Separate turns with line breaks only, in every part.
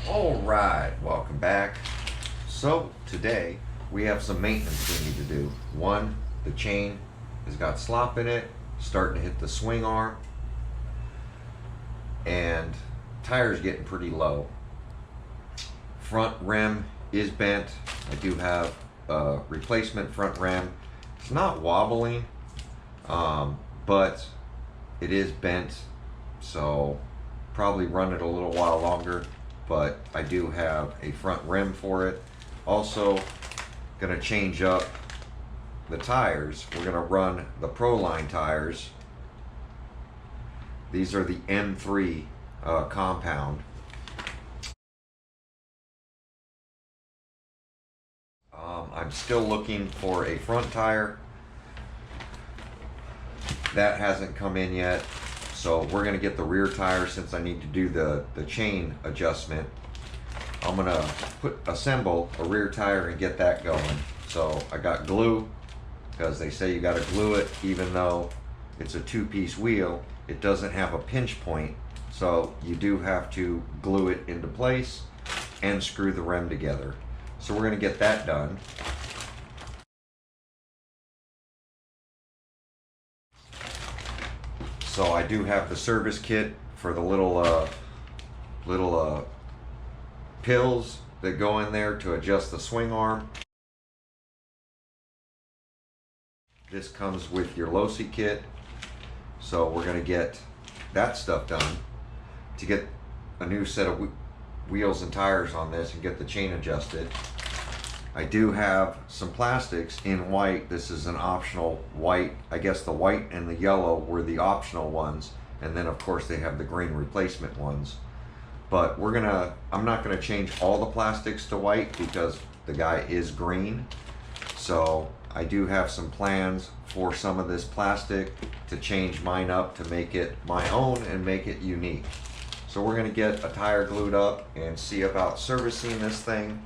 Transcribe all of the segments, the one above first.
All right, welcome back. So today we have some maintenance we need to do. One, the chain has got slop in it, starting to hit the swing arm, and tire's getting pretty low. Front rim is bent. I do have a replacement front rim. It's not wobbling, but it is bent, so probably run it a little while longer, but I do have a front rim for it. Also gonna change up the tires. We're gonna run the Proline tires. These are the M3 compound. I'm still looking for a front tire. That hasn't come in yet. So we're gonna get the rear tire since I need to do the chain adjustment. I'm gonna assemble a rear tire and get that going. So I got glue, because they say you gotta glue it even though it's a two-piece wheel. It doesn't have a pinch point, so you do have to glue it into place and screw the rim together. So we're gonna get that done. So I do have the service kit for the little pills that go in there to adjust the swing arm. This comes with your LOSI kit. So we're gonna get that stuff done to get a new set of wheels and tires on this and get the chain adjusted. I do have some plastics in white. This is an optional white. I guess the white and the yellow were the optional ones. And then of course they have the green replacement ones. But I'm not gonna change all the plastics to white because the guy is green. So I do have some plans for some of this plastic to change mine up to make it my own and make it unique. So we're gonna get a tire glued up and see about servicing this thing.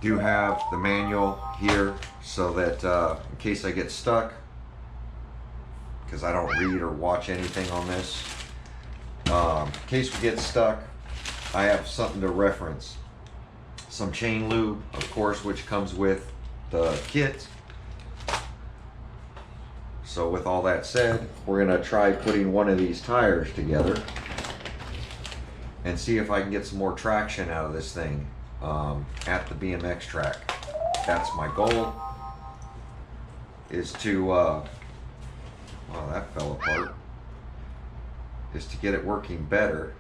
Do have the manual here so that in case I get stuck, because I don't read or watch anything on this, in case we get stuck, I have something to reference. Some chain lube, of course, which comes with the kit. So with all that said, we're gonna try putting one of these tires together and see if I can get some more traction out of this thing at the BMX track. That's my goal, is to, wow, that fell apart, is to get it working better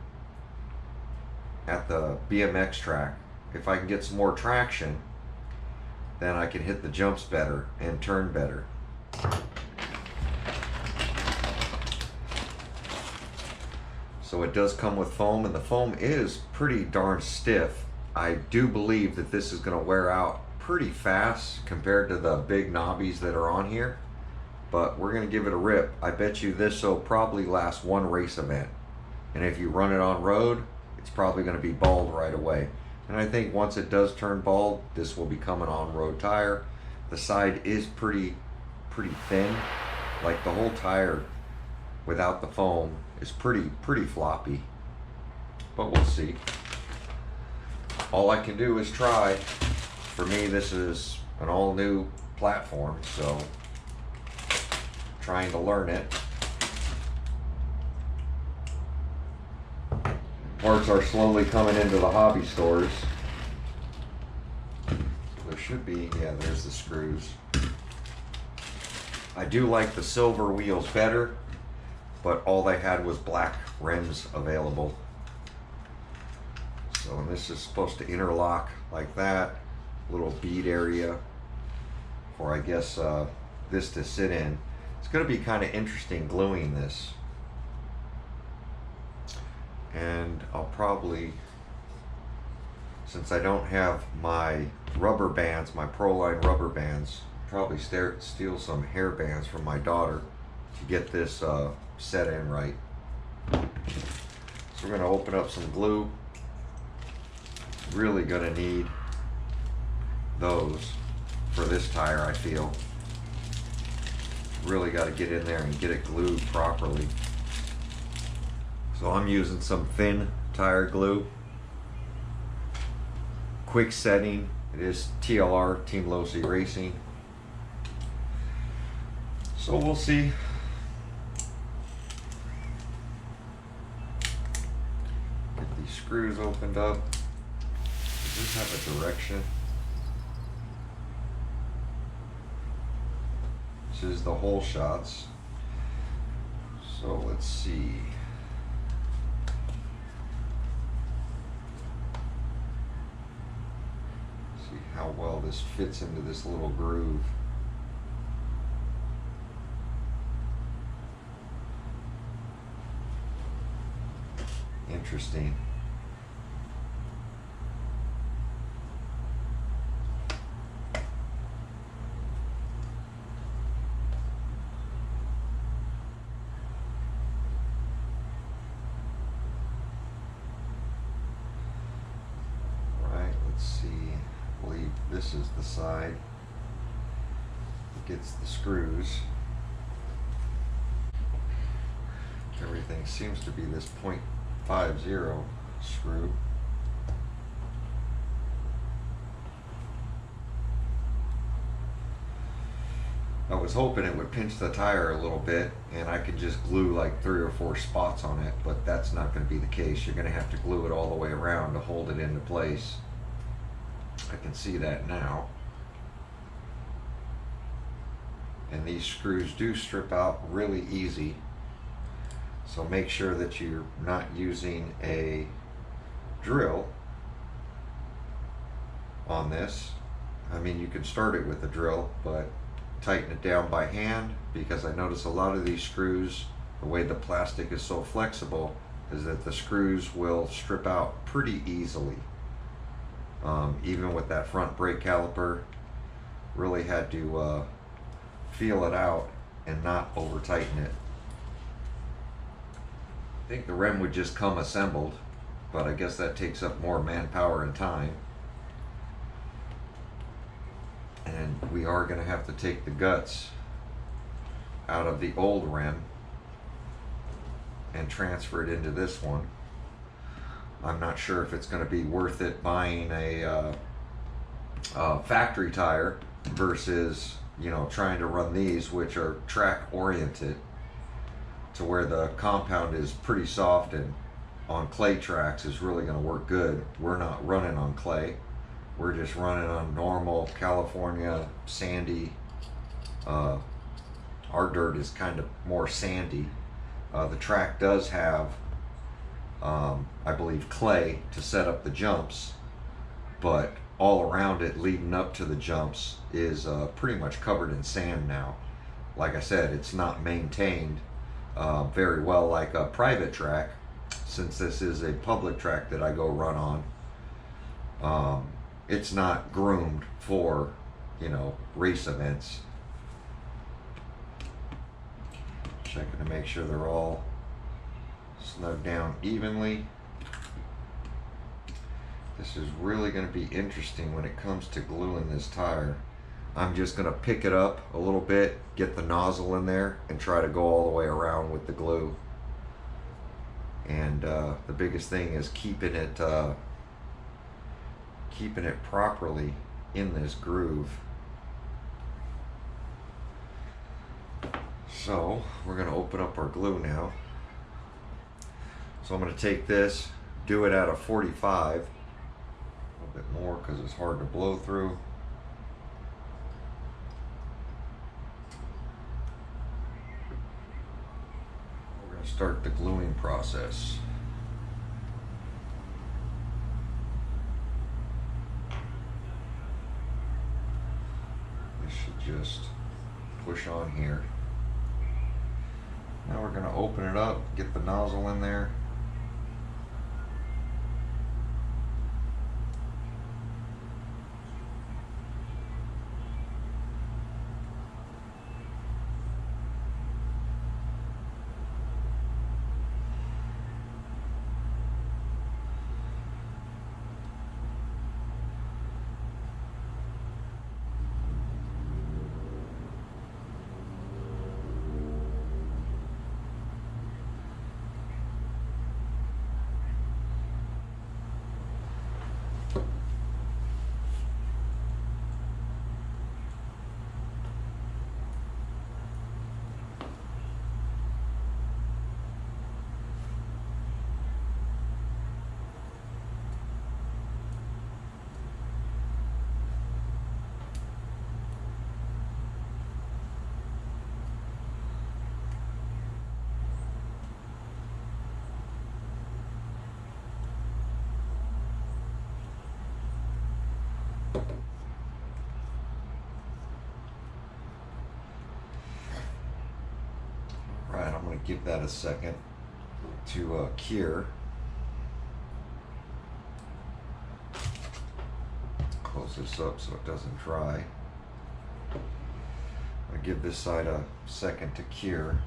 at the BMX track. If I can get some more traction, then I can hit the jumps better and turn better. So it does come with foam, and the foam is pretty darn stiff. I do believe that this is gonna wear out pretty fast compared to the big knobbies that are on here, but we're gonna give it a rip. I bet you this will probably last one race event. And if you run it on road, it's probably gonna be bald right away. And I think once it does turn bald, this will become an on-road tire. The side is pretty thin. Like the whole tire without the foam is pretty floppy, but we'll see. All I can do is try. For me, this is an all new platform, so trying to learn it. Parts are slowly coming into the hobby stores. There should be, yeah, there's the screws. I do like the silver wheels better, but all they had was black rims available. So, and this is supposed to interlock like that, little bead area for, I guess, this to sit in. It's gonna be kind of interesting gluing this. And I'll probably, since I don't have my rubber bands, my Proline rubber bands, probably steal some hair bands from my daughter to get this set in right. So we're gonna open up some glue. Really gonna need those for this tire, I feel. Really got to get in there and get it glued properly. So So I'm using some thin tire glue. Quick setting. It is TLR, Team LOSI Racing. So we'll see. Get these screws opened up. Does this have a direction? This is the hole shots. So let's see. See how well this fits into this little groove. Interesting. Let's see, I believe this is the side that gets the screws. Everything seems to be this .50 screw. I was hoping it would pinch the tire a little bit and I could just glue like 3 or 4 spots on it, but that's not going to be the case. You're going to have to glue it all the way around to hold it into place. I can see that now. And these screws do strip out really easy. So make sure that you're not using a drill on this. I mean, you can start it with a drill, but tighten it down by hand, because I notice a lot of these screws, the way the plastic is so flexible, is that the screws will strip out pretty easily. Even with that front brake caliper, really had to feel it out and not over tighten it. I think the rim would just come assembled, but I guess that takes up more manpower and time. And we are going to have to take the guts out of the old rim and transfer it into this one. I'm not sure if it's going to be worth it buying a factory tire versus, you know, trying to run these, which are track oriented, to where the compound is pretty soft and on clay tracks is really going to work good. We're not running on clay. We're just running on normal California sandy. Our dirt is kind of more sandy. The track does have I believe clay to set up the jumps, but all around it leading up to the jumps is pretty much covered in sand now. Like I said, it's not maintained very well like a private track, since this is a public track that I go run on. It's not groomed for, you know, race events. Checking to make sure they're all snug down evenly. This is really going to be interesting when it comes to gluing this tire. I'm just going to pick it up a little bit, get the nozzle in there, and try to go all the way around with the glue. And the biggest thing is keeping it properly in this groove. So we're going to open up our glue now. So I'm going to take this, do it at a 45, a little bit more because it's hard to blow through. We're going to start the gluing process. This should just push on here. Now we're going to open it up, get the nozzle in there. give that a second to cure. Close this up so it doesn't dry. I give this side a second to cure.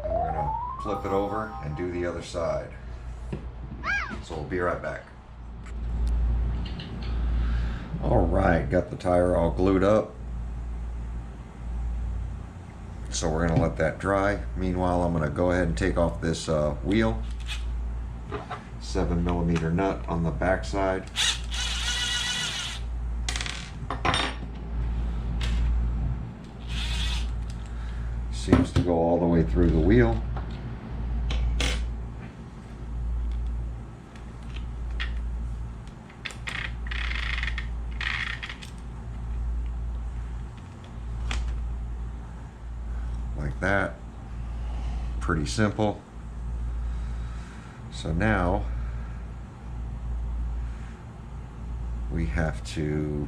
And we're going to flip it over and do the other side. So we'll be right back. All right, got the tire all glued up. So we're going to let that dry. Meanwhile, I'm going to go ahead and take off this wheel. 7mm nut on the back side. Seems to go all the way through the wheel. Like that. Pretty simple. So now we have to,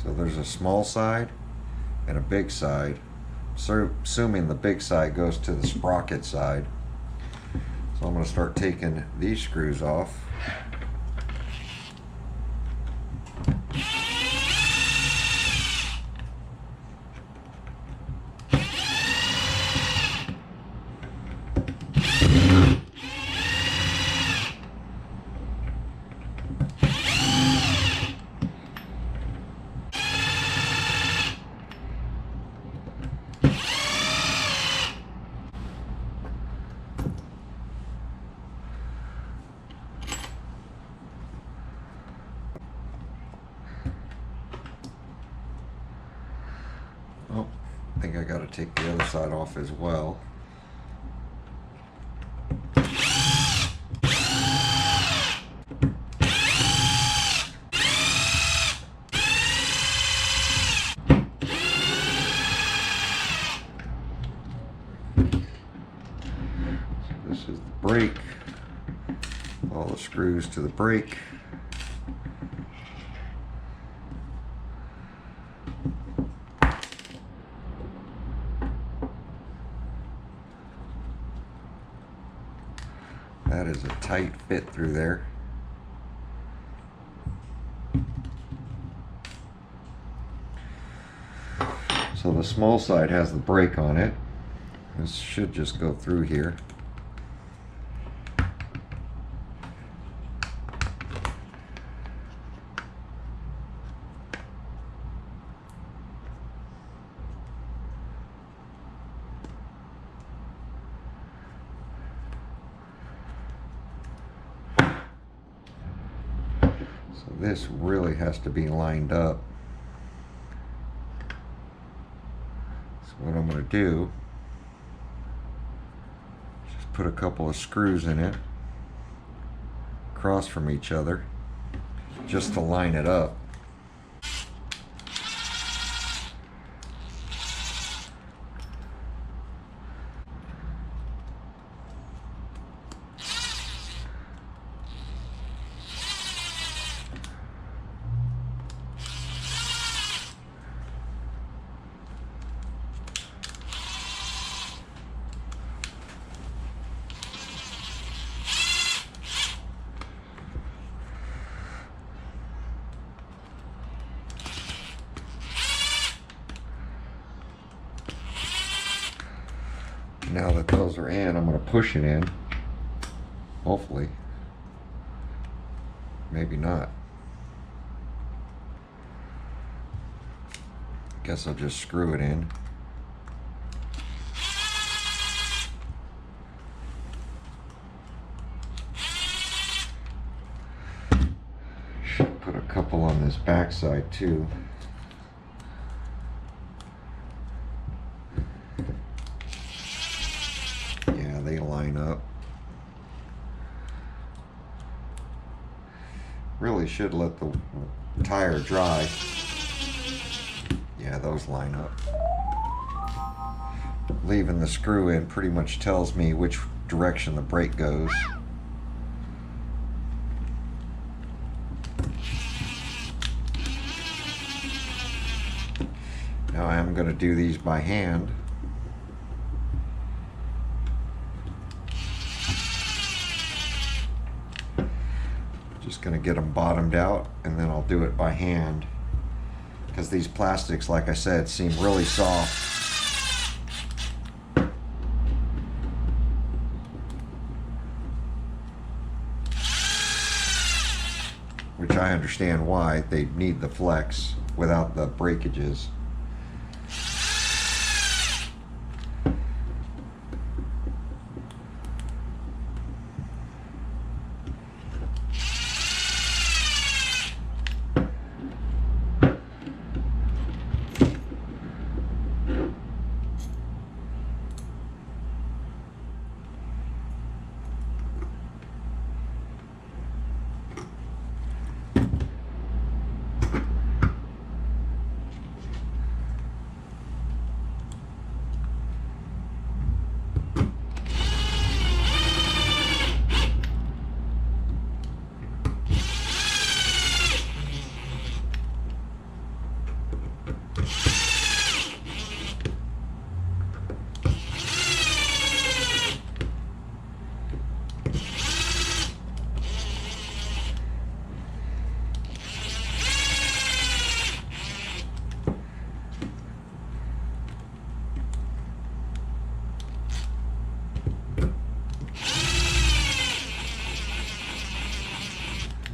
so there's a small side and a big side. So assuming the big side goes to the sprocket side. So I'm going to start taking these screws off. Oh, I think I got to take the other side off as well. So this is the brake. All the screws to the brake. That is a tight fit through there. So the small side has the brake on it. This should just go through here. So this really has to be lined up. So what I'm going to do is just put a couple of screws in it across from each other just to line it up. Now that those are in, I'm going to push it in. Hopefully. Maybe not. Guess I'll just screw it in. Should put a couple on this back side too. They line up. Really should let the tire dry. Yeah, those line up. Leaving the screw in pretty much tells me which direction the brake goes. Now I am going to do these by hand. Just going to get them bottomed out, and then I'll do it by hand, because these plastics, like I said, seem really soft. Which I understand why they need the flex without the breakages.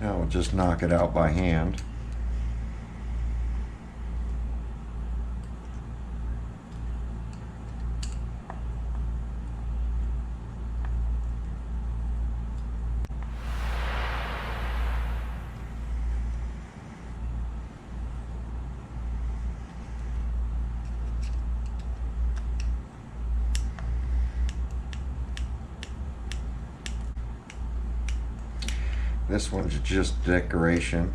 Now we'll just knock it out by hand. This one's just decoration,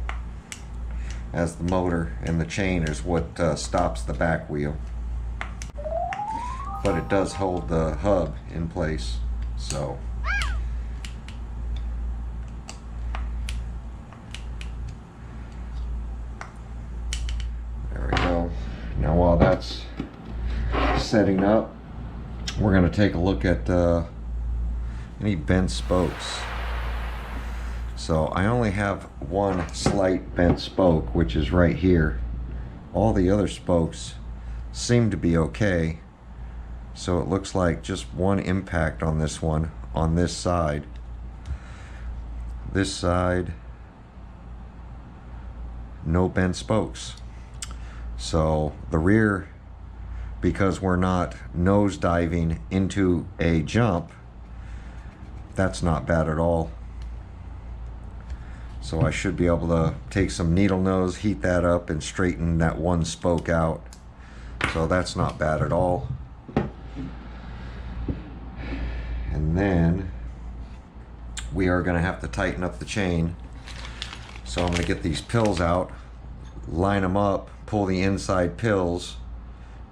as the motor and the chain is what stops the back wheel. But it does hold the hub in place, so. There we go. Now while that's setting up, we're going to take a look at any bent spokes. So I only have one slight bent spoke, which is right here. All the other spokes seem to be okay. So it looks like just one impact on this one, on this side. This side, no bent spokes. So the rear, because we're not nose diving into a jump, that's not bad at all. So I should be able to take some needle nose, heat that up, and straighten that one spoke out. So that's not bad at all. And then we are going to have to tighten up the chain. So I'm going to get these pills out, line them up, pull the inside pills,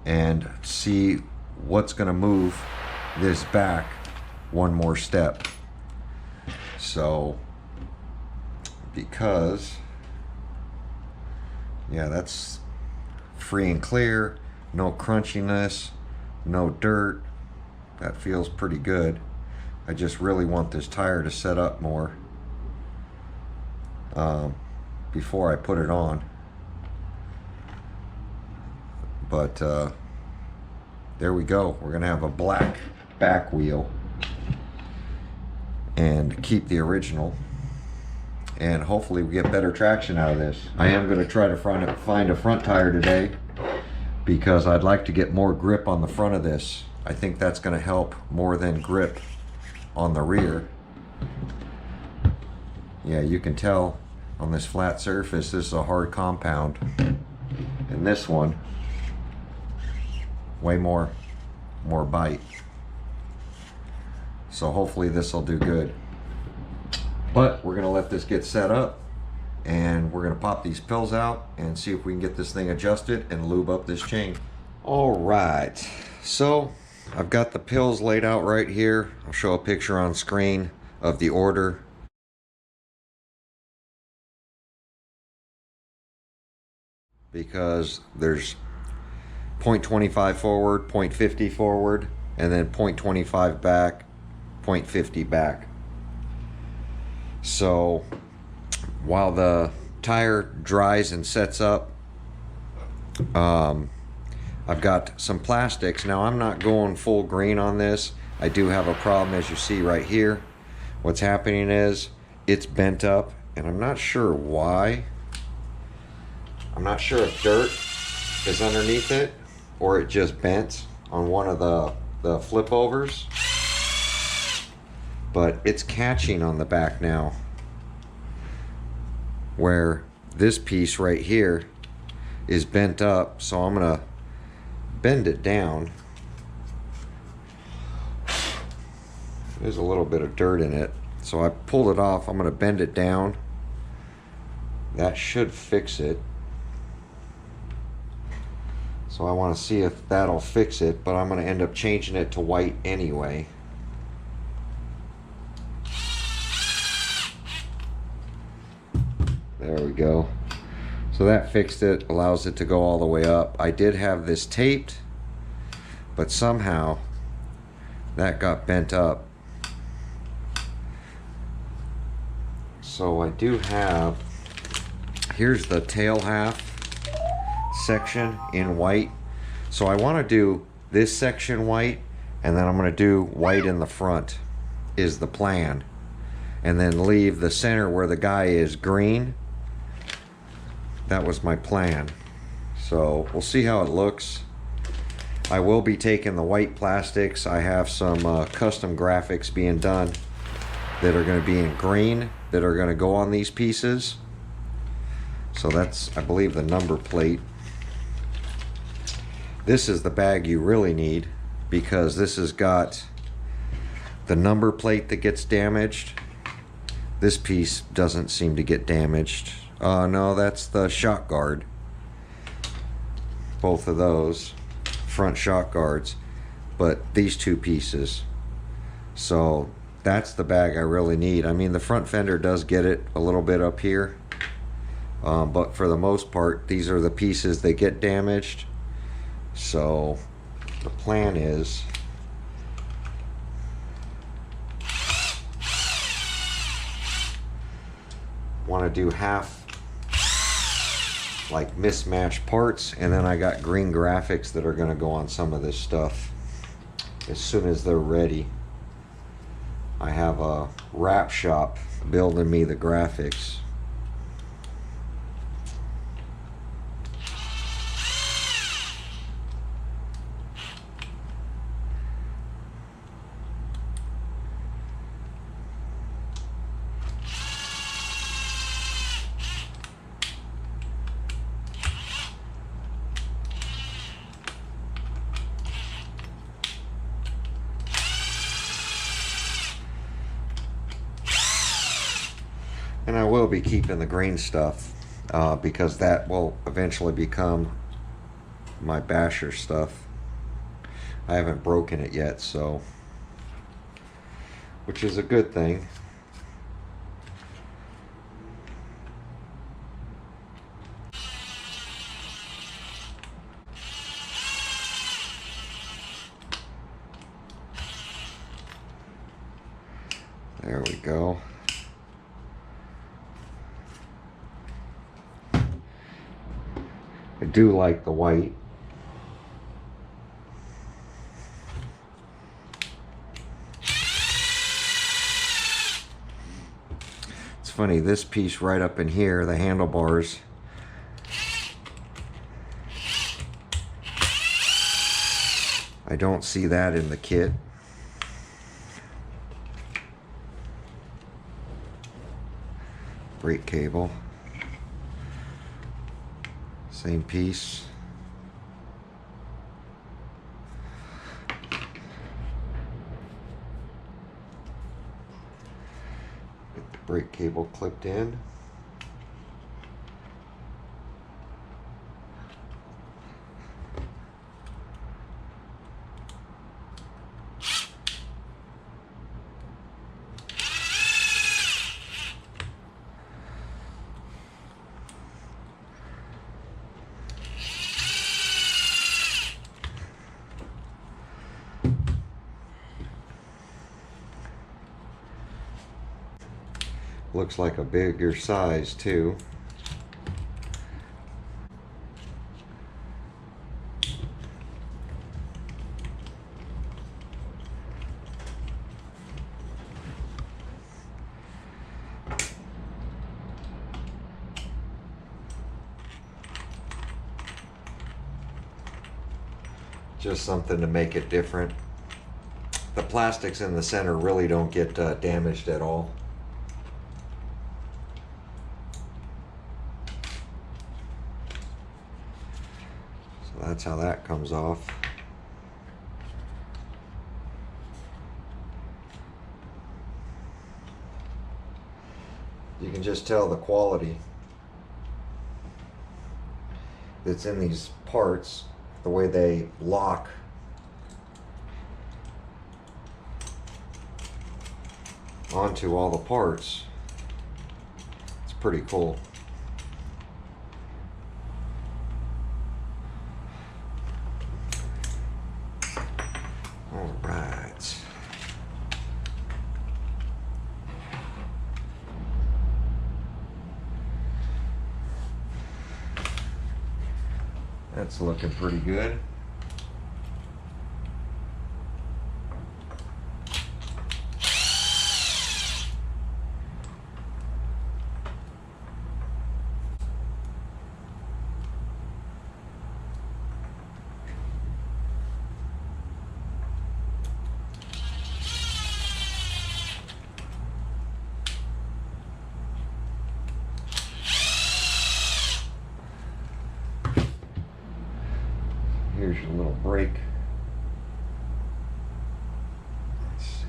and see what's going to move this back one more step. So because, yeah, that's free and clear, no crunchiness, no dirt. That feels pretty good. I just really want this tire to set up more before I put it on. But there we go. We're gonna have a black back wheel and keep the original, and hopefully we get better traction out of this. I am going to try to find a front tire today, because I'd like to get more grip on the front of this. I think that's going to help more than grip on the rear. Yeah, you can tell on this flat surface this is a hard compound, and this one way more bite. So hopefully this will do good. But we're gonna let this get set up, and we're gonna pop these pills out and see if we can get this thing adjusted and lube up this chain. All right, so I've got the pills laid out right here. I'll show a picture on screen of the order. Because there's 0.25 forward, 0.50 forward, and then 0.25 back, 0.50 back. So while the tire dries and sets up, I've got some plastics. Now I'm not going full green on this. I do have a problem, as you see right here. What's happening is it's bent up, and I'm not sure why. I'm not sure if dirt is underneath it or it just bent on one of the flip overs, but it's catching on the back now, where this piece right here is bent up. So I'm gonna bend it down. There's a little bit of dirt in it, so I pulled it off. I'm gonna bend it down. That should fix it. So I want to see if that'll fix it, but I'm going to end up changing it to white anyway. There we go. So that fixed it, allows it to go all the way up. I did have this taped, but somehow that got bent up. So I do have, here's the tail half section in white. So I want to do this section white, and then I'm going to do white in the front is the plan, and then leave the center where the guy is green. That was my plan. So we'll see how it looks. I will be taking the white plastics. I have some custom graphics being done that are going to be in green that are going to go on these pieces. So that's, I believe, the number plate. This is the bag you really need, because this has got the number plate that gets damaged. This piece doesn't seem to get damaged. No, that's the shock guard. Both of those front shock guards, but these two pieces. So that's the bag I really need. I mean, the front fender does get it a little bit up here, but for the most part, these are the pieces that get damaged. So the plan is want to do half like mismatched parts, and then I got green graphics that are going to go on some of this stuff as soon as they're ready. I have a wrap shop building me the graphics. And I will be keeping the green stuff because that will eventually become my basher stuff. I haven't broken it yet, so, which is a good thing. There we go. I do like the white. It's funny, this piece right up in here, the handlebars, I don't see that in the kit. Brake cable. Same piece. Get the brake cable clipped in. looks like a bigger size too. Just something to make it different. The plastics in the center really don't get damaged at all. So that's how that comes off. You can just tell the quality that's in these parts, the way they lock. Onto all the parts. It's pretty cool. All right. That's looking pretty good. Here's your little break. Let's see.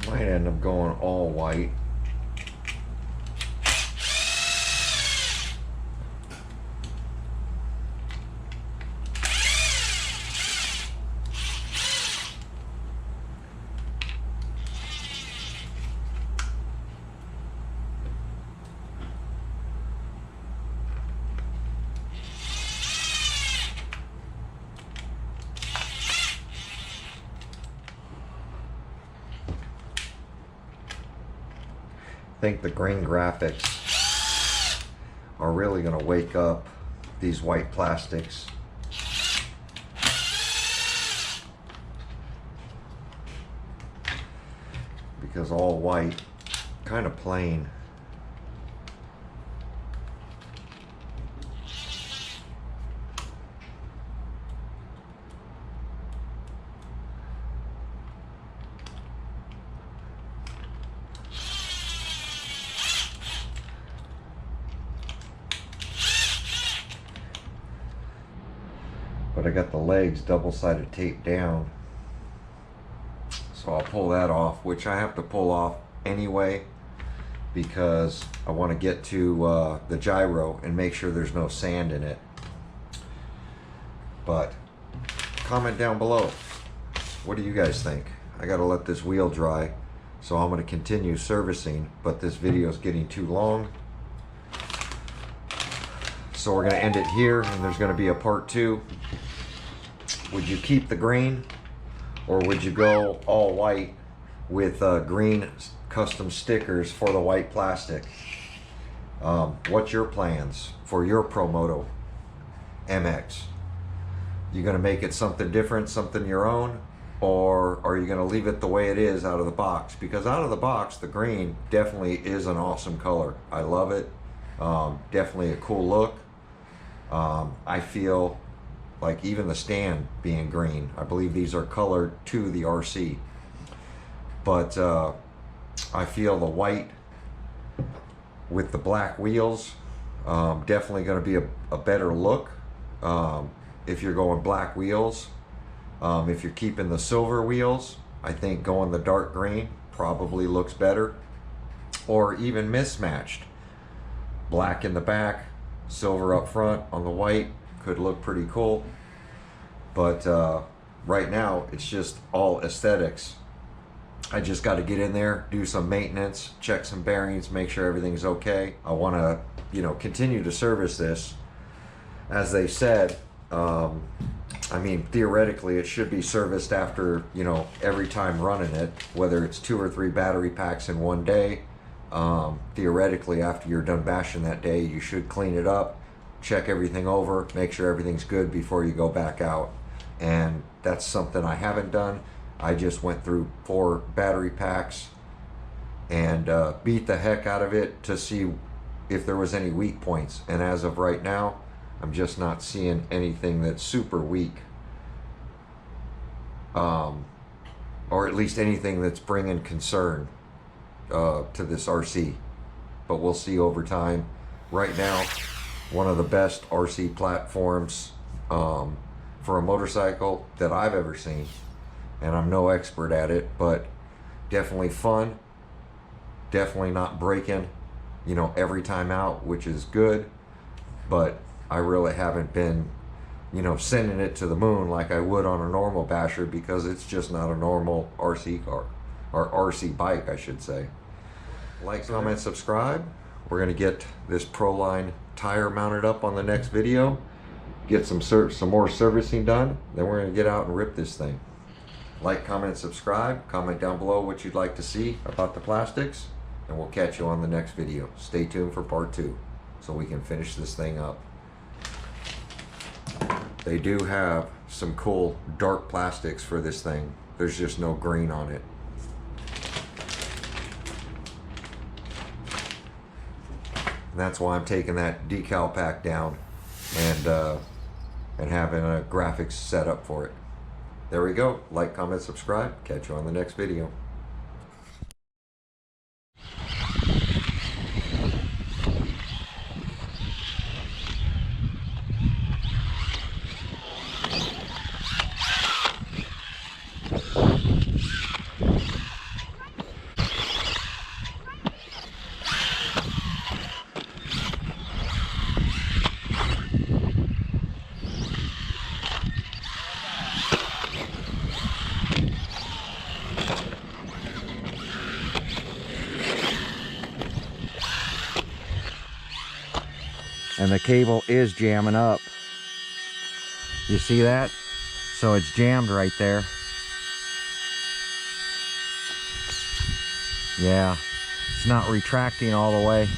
Might end up going all white. I think the green graphics are really going to wake up these white plastics. Because all white, kind of plain. But I got the legs double-sided taped down, so I'll pull that off, which I have to pull off anyway because I want to get to the gyro and make sure there's no sand in it. But comment down below, what do you guys think? I gotta let this wheel dry, so I'm going to continue servicing, but this video is getting too long, so we're going to end it here, and there's going to be a part 2. Would you keep the green, or would you go all white with green custom stickers for the white plastic? What's your plans for your Promoto MX? You gonna make it something different, something your own, or are you gonna leave it the way it is out of the box? Because out of the box, the green definitely is an awesome color. I love it. Definitely a cool look. I feel like even the stand being green, I believe these are colored to the RC, but I feel the white with the black wheels definitely going to be a better look. if you're going black wheels. If you're keeping the silver wheels, I think going the dark green probably looks better, or even mismatched. Black in the back, silver up front on the white could look pretty cool. But right now it's just all aesthetics. I just got to get in there, do some maintenance, check some bearings, make sure everything's okay. I want to, you know, continue to service this. As they said, I mean, theoretically it should be serviced after, you know, every time running it, whether it's 2 or 3 battery packs in one day. Theoretically, after you're done bashing that day, you should clean it up, check everything over, make sure everything's good before you go back out. And that's something I haven't done. I just went through 4 battery packs and beat the heck out of it to see if there was any weak points. And as of right now, I'm just not seeing anything that's super weak. Or at least anything that's bringing concern to this RC. But we'll see over time. Right now, one of the best RC platforms for a motorcycle that I've ever seen. And I'm no expert at it, but definitely fun. Definitely not breaking, you know, every time out, which is good. But I really haven't been, you know, sending it to the moon like I would on a normal basher, because it's just not a normal RC car, or RC bike, I should say. Like, comment, subscribe. We're gonna get this Proline tire mounted up on the next video, get some more servicing done, then we're gonna get out and rip this thing. Like, comment, subscribe, comment down below what you'd like to see about the plastics, and we'll catch you on the next video. Stay tuned for part 2 so we can finish this thing up. They do have some cool dark plastics for this thing. There's just no green on it. And that's why I'm taking that decal pack down and having a graphics set up for it. There we go. Like, comment, subscribe. Catch you on the next video. And the cable is jamming up. You see that? So it's jammed right there. Yeah, it's not retracting all the way.